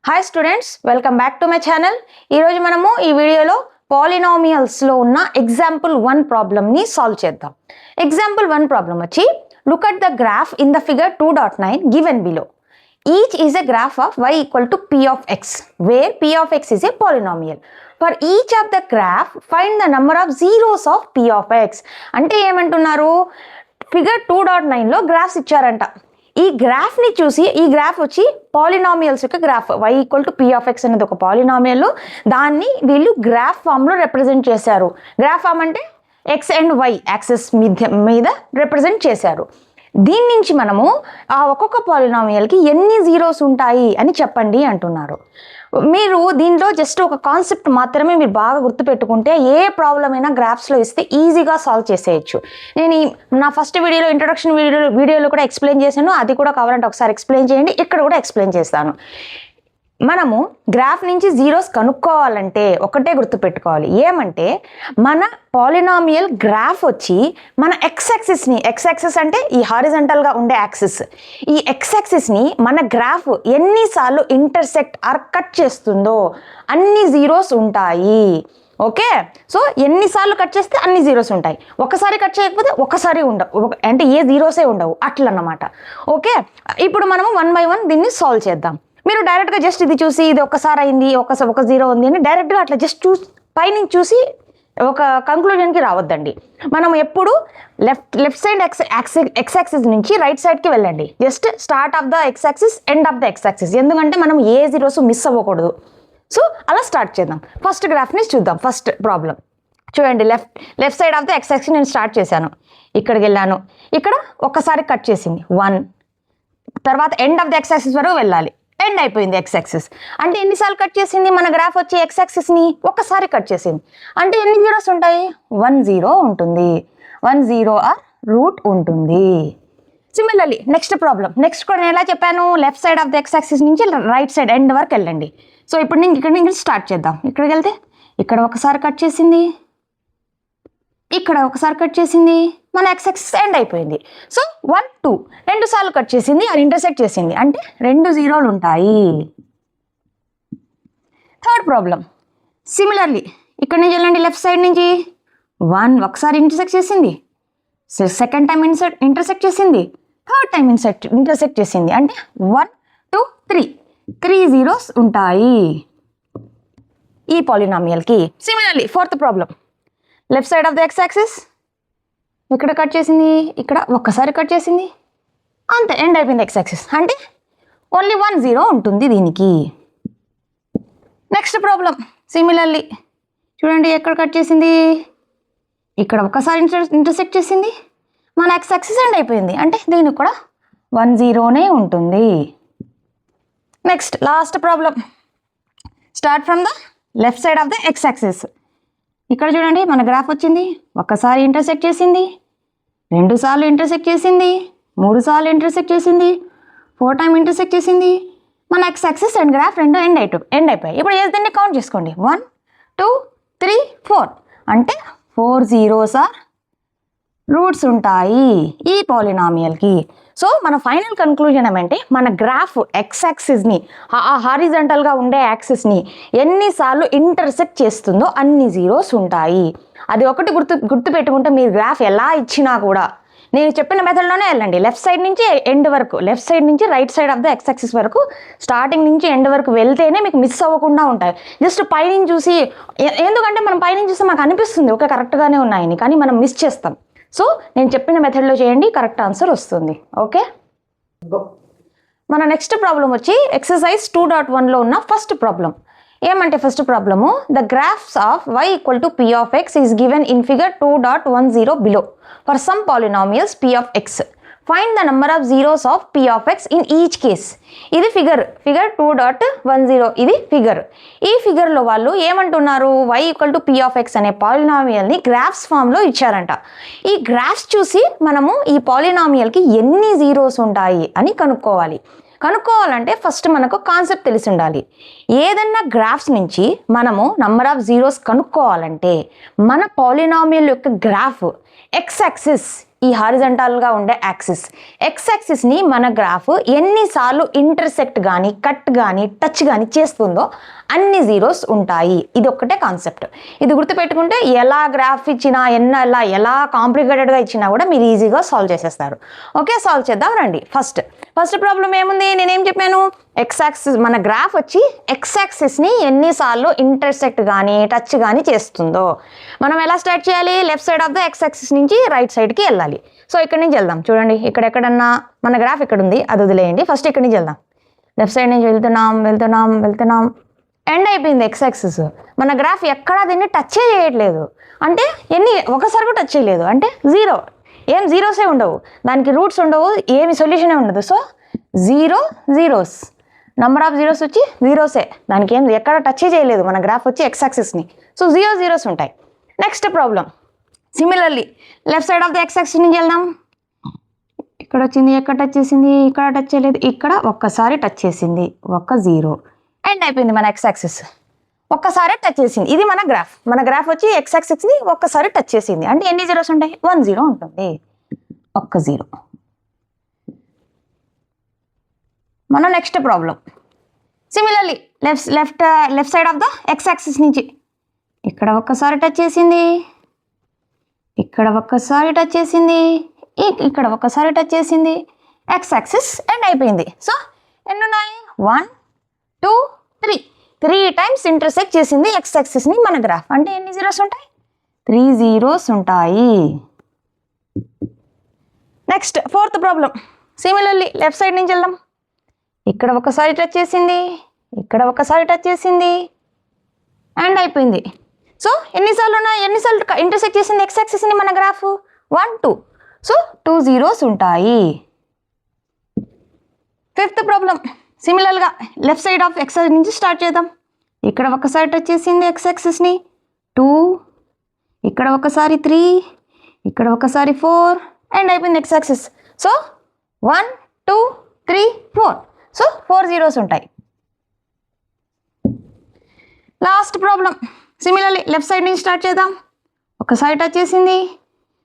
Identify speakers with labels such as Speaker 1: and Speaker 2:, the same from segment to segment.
Speaker 1: Hi students, welcome back to my channel. ఈరోజు మనము ఈ వీడియోలో పాలినామియల్స్లో ఉన్న ఎగ్జాంపుల్ 1 ప్రాబ్లమ్ని సాల్వ్ చేద్దాం. ఎగ్జాంపుల్ 1 ప్రాబ్లం వచ్చి look at the graph in the figure 2.9 given below. Each is a graph of y equal to p of x, where p of x is a polynomial. For each of the graph, find the number of zeros of p of x. అంటే ఏమంటున్నారు, figure 2.9లో graphs ఇచ్చారంట. ఈ గ్రాఫ్ని చూసి, ఈ graph వచ్చి polynomials యొక్క graph, y equal to p of x అనేది ఒక పాలినామియల్. దాన్ని వీళ్ళు గ్రాఫ్ ఫామ్లో రిప్రజెంట్ చేశారు. గ్రాఫ్ ఫామ్ అంటే x అండ్ y యాక్సిస్ మీద రిప్రజెంట్ చేశారు. దీని నుంచి మనము ఆ ఒక్కొక్క పాలినామియల్కి ఎన్ని జీరోస్ ఉంటాయి అని చెప్పండి అంటున్నారు. మీరు దీనిలో జస్ట్ ఒక కాన్సెప్ట్ మాత్రమే మీరు బాగా గుర్తుపెట్టుకుంటే ఏ ప్రాబ్లం అయినా గ్రాఫ్స్లో ఇస్తే ఈజీగా సాల్వ్ చేసేయచ్చు. నేను నా ఫస్ట్ వీడియోలో ఇంట్రొడక్షన్ వీడియోలో కూడా ఎక్స్ప్లెయిన్ చేశాను. అది కూడా కావాలంటే ఒకసారి ఎక్స్ప్లెయిన్ చేయండి, ఇక్కడ కూడా ఎక్స్ప్లెయిన్ చేస్తాను. మనము గ్రాఫ్ నుంచి జీరోస్ కనుక్కోవాలంటే ఒకటే గుర్తుపెట్టుకోవాలి, ఏమంటే మన పాలినామియల్ గ్రాఫ్ వచ్చి మన ఎక్స్ యాక్సిస్ అంటే ఈ హారిజంటల్గా ఉండే యాక్సిస్, ఈ ఎక్స్ యాక్సిస్ని మన గ్రాఫ్ ఎన్నిసార్లు ఇంటర్సెక్ట్ ఆర్ కట్ చేస్తుందో అన్ని జీరోస్ ఉంటాయి. ఓకే, సో ఎన్నిసార్లు కట్ చేస్తే అన్ని జీరోస్ ఉంటాయి. ఒకసారి కట్ చేయకపోతే ఒకసారి ఉండవు, అంటే ఏ జీరోసే ఉండవు అట్లన్నమాట. ఓకే, ఇప్పుడు మనము 1 by 1 దీన్ని సాల్వ్ చేద్దాం. మీరు డైరెక్ట్గా జస్ట్ ఇది చూసి ఇది ఒక్కసారి అయింది, ఒక జీరో ఉంది అని డైరెక్ట్గా అట్లా జస్ట్ పైనుంచి చూసి ఒక కంక్లూజన్కి రావద్దండి. మనం ఎప్పుడు లెఫ్ట్ సైడ్ ఎక్స్ యాక్సిస్ నుంచి రైట్ సైడ్కి వెళ్ళండి. Just start of the x axis, end of the x axis, ఎందుకంటే మనం ఏ జీరోస్ మిస్ అవ్వకూడదు. సో అలా స్టార్ట్ చేద్దాం. ఫస్ట్ గ్రాఫ్ని చూద్దాం. ఫస్ట్ ప్రాబ్లం చూడండి, left side of the x axis నేను స్టార్ట్ చేశాను, ఇక్కడికి వెళ్ళాను, ఇక్కడ ఒక్కసారి కట్ చేసింది 1, తర్వాత end of the x axis వరకు వెళ్ళాలి, ఎండ్ అయిపోయింది ఎక్స్ యాక్సిస్. అంటే ఎన్నిసార్లు కట్ చేసింది మన గ్రాఫ్ వచ్చి ఎక్స్ యాక్సిస్ని? ఒక్కసారి కట్ చేసింది. అంటే ఎన్ని జీరోస్ ఉంటాయి? 1 0 ఉంటుంది. 1 0 ఆర్ రూట్ ఉంటుంది. సిమిలర్లీ నెక్స్ట్ ప్రాబ్లం, నెక్స్ట్ కూడా నేను ఎలా చెప్పాను, left side of the x axis నుంచి రైట్ సైడ్ ఎండ్ వరకు వెళ్ళండి. సో ఇప్పుడు నేను ఇక్కడ నుంచి స్టార్ట్ చేద్దాం. ఇక్కడికి వెళ్తే ఇక్కడ ఒకసారి కట్ చేసింది, ఇక్కడ ఒకసారి కట్ చేసింది, మన ఎక్స్ యాక్సిస్ ఎండ్ అయిపోయింది. సో 1 2 2 సార్లు కట్ చేసింది, అది ఇంటర్సెక్ట్ చేసింది, అంటే 2 జీరోలు ఉంటాయి. థర్డ్ ప్రాబ్లం సిమిలర్లీ ఇక్కడ నుంచి వెళ్ళండి, లెఫ్ట్ సైడ్ నుంచి 1 ఒకసారి ఇంటర్సెక్ట్ చేసింది, సెకండ్ టైం ఇంటర్సెక్ట్ చేసింది, థర్డ్ టైం ఇంటర్సెక్ట్ చేసింది, అంటే 1 2 3 జీరోస్ ఉంటాయి ఈ పాలినామియల్కి. Similarly fourth problem, left side of the x axis ఇక్కడ కట్ చేసింది, ఇక్కడ ఒక్కసారి కట్ చేసింది, అంతే ఎండ్ అయిపోయింది ఎక్స్ యాక్సిస్, అంటే ఓన్లీ 1 0 ఉంటుంది దీనికి. నెక్స్ట్ ప్రాబ్లం సిమిలర్లీ చూడండి, ఎక్కడ కట్ చేసింది, ఇక్కడ ఒక్కసారి ఇంటర్సెక్ట్ చేసింది, మన ఎక్స్ యాక్సిస్ ఎండ్ అయిపోయింది, అంటే దీనికి కూడా 1 0నే ఉంటుంది. Next last problem, start from the left side of the x axis. ఇక్కడ చూడండి మన గ్రాఫ్ వచ్చింది, ఒక్కసారి ఇంటర్సెక్ట్ చేసింది, 2 సార్లు ఇంటర్సెక్ట్ చేసింది, 3 సార్లు ఇంటర్సెక్ట్ చేసింది, 4 టైం ఇంటర్సెక్ట్ చేసింది, మన X axis and graph 2 end అయిపోయాయి. ఇప్పుడు ఏదండి కౌంట్ చేసుకోండి, 1 2 3 4, అంటే 4 జీరోస్ ఆర్ రూట్స్ ఉంటాయి ఈ పాలినామియల్కి. సో మన ఫైనల్ కన్క్లూజన్ ఏమంటే, మన గ్రాఫ్ ఎక్స్ యాక్సిస్ని, ఆ హారిజంటల్గా ఉండే యాక్సిస్ని ఎన్నిసార్లు ఇంటర్సెక్ట్ చేస్తుందో అన్ని జీరోస్ ఉంటాయి. అది ఒకటి గుర్తు పెట్టుకుంటే మీరు గ్రాఫ్ ఎలా ఇచ్చినా కూడా నేను చెప్పిన మెథడ్లోనే వెళ్ళండి. లెఫ్ట్ సైడ్ నుంచి ఎండ్ వరకు, లెఫ్ట్ సైడ్ నుంచి right side of the x axis వరకు, స్టార్టింగ్ నుంచి ఎండ్ వరకు వెళ్తేనే మీకు మిస్ అవ్వకుండా ఉంటాయి. జస్ట్ పైనుంచి చూసి, ఎందుకంటే మనం పైనుంచి చూస్తే మాకు అనిపిస్తుంది ఓకే కరెక్ట్గానే ఉన్నాయని, కానీ మనం మిస్ చేస్తాం. సో నేను చెప్పిన మెథడ్లో చేయండి, కరెక్ట్ ఆన్సర్ వస్తుంది. ఓకే, మన నెక్స్ట్ ప్రాబ్లం వచ్చి ఎక్సర్సైజ్ 2.1లో ఉన్న ఫస్ట్ ప్రాబ్లం. ఏమంటే first problem, the graphs of y equal to p of x is given in figure 2.10 below for some polynomials p of x. Find the number of zeros of p of x in each case. ఇది figure 2.10, ఇది figure. ఈ ఫిగర్లో వాళ్ళు ఏమంటున్నారు, y equal to p of x అనే పాలినామియల్ని graphs ఫామ్లో ఇచ్చారంట. ఈ graphs చూసి మనము ఈ పాలినామియల్కి ఎన్ని జీరోస్ ఉంటాయి అని కనుక్కోవాలంటే ఫస్ట్ మనకు కాన్సెప్ట్ తెలిసి ఉండాలి. ఏదన్నా గ్రాఫ్స్ నుంచి మనము నంబర్ ఆఫ్ జీరోస్ కనుక్కోవాలంటే మన పాలినామియల్ యొక్క గ్రాఫ్ ఎక్స్ యాక్సిస్ ఈ హారిజంటల్గా ఉండే యాక్సిస్. ఎక్స్ యాక్సిస్ని మన గ్రాఫ్ ఎన్నిసార్లు ఇంటర్సెక్ట్ కానీ కట్ కానీ టచ్ కానీ చేస్తుందో అన్ని జీరోస్ ఉంటాయి. ఇది ఒక్కటే కాన్సెప్ట్. ఇది గుర్తుపెట్టుకుంటే ఎలా గ్రాఫ్ ఇచ్చినా ఎలా కాంప్లికేటెడ్గా ఇచ్చినా కూడా మీరు ఈజీగా సాల్వ్ చేసేస్తారు. ఓకే, సాల్వ్ చేద్దాం రండి. ఫస్ట్ ప్రాబ్లం ఏముంది, నేనేం చెప్పాను, ఎక్స్ యాక్సిస్ మన గ్రాఫ్ వచ్చి ఎక్స్ యాక్సిస్ని ఎన్నిసార్లు ఇంటర్సెక్ట్ కానీ టచ్ కానీ చేస్తుందో మనం ఎలా స్టార్ట్ చేయాలి, left side of the x axis నుంచి రైట్ సైడ్కి వెళ్ళాలి. సో ఇక్కడ నుంచి వెళ్దాం. చూడండి, ఎక్కడన్నా మన గ్రాఫ్ ఇక్కడ ఉంది, అది వదిలేయండి. ఫస్ట్ ఇక్కడ నుంచి వెళ్దాం. లెఫ్ట్ సైడ్ నుంచి వెళ్తున్నాం ఎండ్ అయిపోయింది ఎక్స్ యాక్సిస్. మన గ్రాఫ్ ఎక్కడా దీన్ని టచ్ చేయట్లేదు, అంటే ఒకసారి కూడా టచ్ చేయలేదు, అంటే జీరో. ఏం జీరోసే ఉండవు, దానికి రూట్స్ ఉండవు, ఏమి సొల్యూషనే ఉండదు. So zeros, number of zeros వచ్చి జీరోసే, దానికి ఏం ఎక్కడ టచ్ చేయలేదు మన గ్రాఫ్ వచ్చి ఎక్స్ యాక్సిస్ని. సో జీరోస్ ఉంటాయి. Next problem similarly left side of the x axis నుంచి వెళ్దాం. ఇక్కడ వచ్చింది, ఎక్కడ టచ్ చేసింది, ఇక్కడ టచ్ చేయలేదు, ఇక్కడ ఒక్కసారి టచ్ చేసింది, ఒక జీరో. ఎండ్ అయిపోయింది మన ఎక్స్ యాక్సిస్, ఒక్కసారి టచ్ చేసింది. ఇది మన గ్రాఫ్ వచ్చి ఎక్స్ యాక్సిస్ని ఒక్కసారి టచ్ చేసింది, అంటే ఎన్ని జీరోస్ ఉంటాయి, 1 0 ఉంటుంది, ఒక్క జీరో. మన next problem similarly left side of the x axis నుంచి ఇక్కడ ఒక్కసారి టచ్ చేసింది, ఇక్కడ ఒక్కసారి టచ్ చేసింది, ఇక్కడ ఒక్కసారి టచ్ చేసింది, ఎక్స్ యాక్సిస్ ఎండ్ అయిపోయింది. సో ఎన్ని ఉన్నాయి, 1 2 3 టైమ్స్ ఇంటర్సెక్ట్ చేసింది ఎక్స్ యాక్సిస్ని మన గ్రాఫ్, అంటే ఎన్ని జీరోస్ ఉంటాయి, 3 జీరోస్ ఉంటాయి. Next fourth problem similarly left side నుంచి వెళ్దాం. ఇక్కడ ఒకసారి టచ్ చేసింది, ఇక్కడ ఒకసారి టచ్ చేసింది, అండ్ అయిపోయింది. సో ఎన్నిసార్లు ఇంటర్సెక్ట్ చేసింది ఎక్స్ యాక్సిస్ని మన గ్రాఫ్, 1 2. సో 2 జీరోస్ ఉంటాయి. ఫిఫ్త్ ప్రాబ్లం సిమిలర్గా లెఫ్ట్ సైడ్ ఆఫ్ ఎక్స్ నుంచి స్టార్ట్ చేద్దాం. ఇక్కడ ఒకసారి టచ్ చేసింది ఎక్స్ యాక్సిస్ని, 2, ఇక్కడ ఒకసారి 3, ఇక్కడ ఒకసారి 4, అండ్ అయిపోయింది x axis. So 1 2 3 4. So 4 zeros ఉంటాయి. Last problem similarly left side నుంచి స్టార్ట్ చేద్దాం. ఒకసారి టచ్ చేసింది,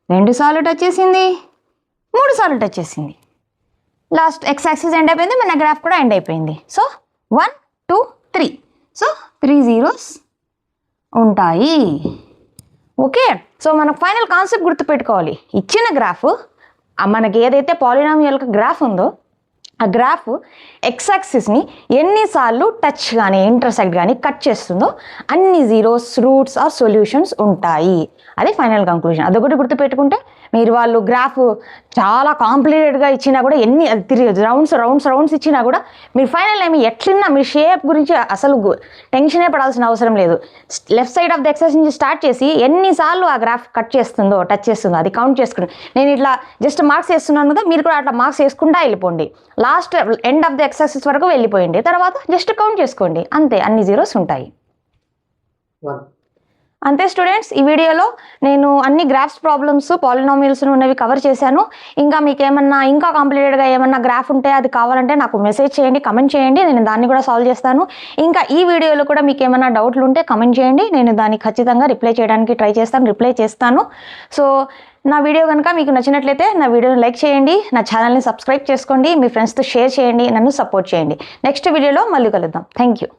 Speaker 1: 2 సార్లు టచ్ చేసింది, 3 సార్లు టచ్ చేసింది. లాస్ట్ ఎక్స్ యాక్సిస్ ఎండ్ అయిపోయింది, మన గ్రాఫ్ కూడా ఎండ్ అయిపోయింది. సో 1 2 3. సో 3 జీరోస్ ఉంటాయి. ఓకే, సో మనకు ఫైనల్ కాన్సెప్ట్ గుర్తుపెట్టుకోవాలి. ఇచ్చిన గ్రాఫ్ మనకి ఏదైతే పాలినామియల్ గ్రాఫ్ ఉందో ఆ గ్రాఫ్ ఎక్స్ యాక్సిస్ని ఎన్నిసార్లు టచ్ కానీ ఇంటర్సెక్ట్ కానీ కట్ చేస్తుందో అన్ని జీరోస్, రూట్స్ ఆర్ సొల్యూషన్స్ ఉంటాయి. అది ఫైనల్ కంక్లూజన్. అదొకటి గుర్తుపెట్టుకుంటే మీరు వాళ్ళు గ్రాఫ్ చాలా కాంప్లికేటెడ్గా ఇచ్చినా కూడా రౌండ్స్ ఇచ్చినా కూడా మీరు ఫైనల్ ఏమి ఎట్లన్నా మీ షేప్ గురించి అసలు టెన్షనే పడాల్సిన అవసరం లేదు. Left side of the exercise నుంచి స్టార్ట్ చేసి ఎన్నిసార్లు ఆ గ్రాఫ్ కట్ చేస్తుందో టచ్ చేస్తుందో అది కౌంట్ చేసుకుని నేను ఇట్లా జస్ట్ మార్క్స్ వేస్తున్నాను కదా, మీరు కూడా అట్లా మార్క్స్ వేసుకుంటా వెళ్ళిపోండి. Last end of the exercise వరకు వెళ్ళిపోయింది, తర్వాత జస్ట్ కౌంట్ చేసుకోండి, అంతే, అన్ని జీరోస్ ఉంటాయి. అంతే స్టూడెంట్స్, ఈ వీడియోలో నేను అన్ని గ్రాఫ్స్ ప్రాబ్లమ్స్ పాలినామియల్స్ ఉన్నవి కవర్ చేశాను. ఇంకా మీకు ఏమన్నా ఇంకా కాంప్లికేటెడ్గా ఏమన్నా గ్రాఫ్ ఉంటే అది కావాలంటే నాకు మెసేజ్ చేయండి, కమెంట్ చేయండి, నేను దాన్ని కూడా సాల్వ్ చేస్తాను. ఇంకా ఈ వీడియోలో కూడా మీకు ఏమైనా డౌట్లు ఉంటే కమెంట్ చేయండి, నేను దాన్ని ఖచ్చితంగా రిప్లై చేస్తాను. సో నా వీడియో కనుక మీకు నచ్చినట్లయితే నా వీడియోని లైక్ చేయండి, నా ఛానల్ని సబ్స్క్రైబ్ చేసుకోండి, మీ ఫ్రెండ్స్తో షేర్ చేయండి, నన్ను సపోర్ట్ చేయండి. నెక్స్ట్ వీడియోలో మళ్ళీ కలుద్దాం. Thank you.